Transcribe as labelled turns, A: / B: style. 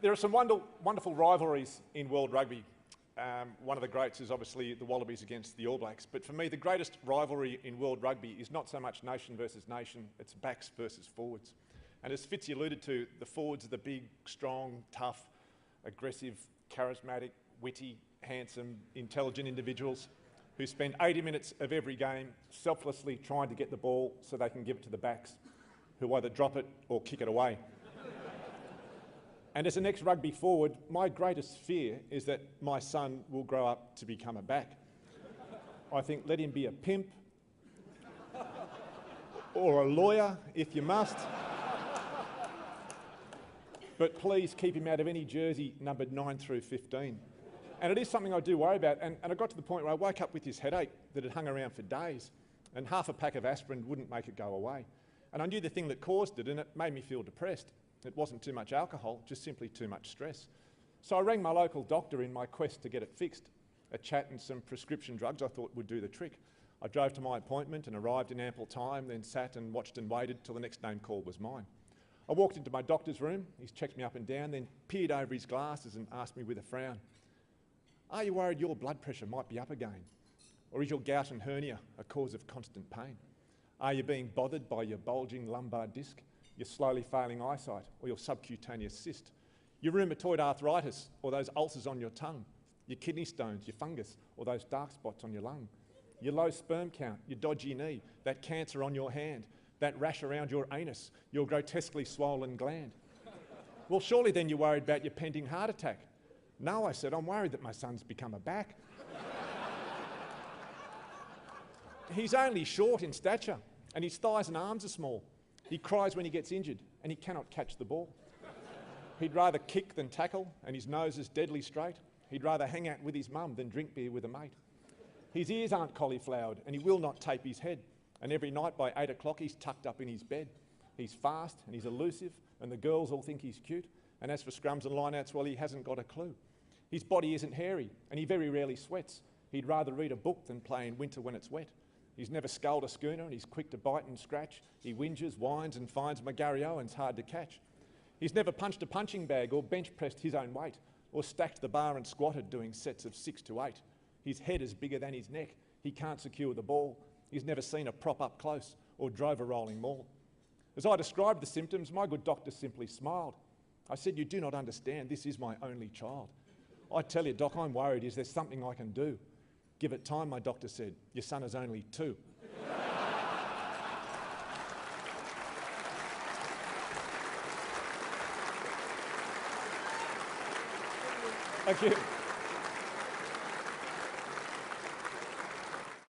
A: There are some wonderful rivalries in world rugby. One of the greats is obviously the Wallabies against the All Blacks. But for me, the greatest rivalry in world rugby is not so much nation versus nation, it's backs versus forwards. And as Fitzy alluded to, the forwards are the big, strong, tough, aggressive, charismatic, witty, handsome, intelligent individuals who spend 80 minutes of every game selflessly trying to get the ball so they can give it to the backs, who either drop it or kick it away. And as an ex-rugby forward, my greatest fear is that my son will grow up to become a back. I think let him be a pimp or a lawyer if you must. But please keep him out of any jersey numbered 9 through 15. And it is something I do worry about. And I got to the point where I woke up with this headache that had hung around for days, and half a pack of aspirin wouldn't make it go away. And I knew the thing that caused it, and it made me feel depressed. It wasn't too much alcohol, just simply too much stress. So I rang my local doctor in my quest to get it fixed. A chat and some prescription drugs I thought would do the trick. I drove to my appointment and arrived in ample time, then sat and watched and waited till the next name call was mine. I walked into my doctor's room, he's checked me up and down, then peered over his glasses and asked me with a frown, "Are you worried your blood pressure might be up again? Or is your gout and hernia a cause of constant pain? Are you being bothered by your bulging lumbar disc, your slowly failing eyesight, or your subcutaneous cyst, your rheumatoid arthritis, or those ulcers on your tongue, your kidney stones, your fungus, or those dark spots on your lung, your low sperm count, your dodgy knee, that cancer on your hand, that rash around your anus, your grotesquely swollen gland? Well, surely then you're worried about your pending heart attack." "No," I said, "I'm worried that my son's become a back." "He's only short in stature, and his thighs and arms are small. He cries when he gets injured, and he cannot catch the ball. He'd rather kick than tackle, and his nose is deadly straight. He'd rather hang out with his mum than drink beer with a mate. His ears aren't cauliflowered, and he will not tape his head. And every night by 8 o'clock he's tucked up in his bed. He's fast and he's elusive, and the girls all think he's cute. And as for scrums and lineouts, well, he hasn't got a clue. His body isn't hairy, and he very rarely sweats. He'd rather read a book than play in winter when it's wet. He's never sculled a schooner, and he's quick to bite and scratch. He whinges, whines, and finds McGarry Owen's hard to catch. He's never punched a punching bag or bench pressed his own weight, or stacked the bar and squatted doing sets of 6 to 8. His head is bigger than his neck. He can't secure the ball. He's never seen a prop up close or drove a rolling maul." As I described the symptoms, my good doctor simply smiled. I said, "You do not understand. This is my only child. I tell you, Doc, I'm worried. Is there something I can do?" "Give it time," my doctor said. "Your son is only 2. Thank you.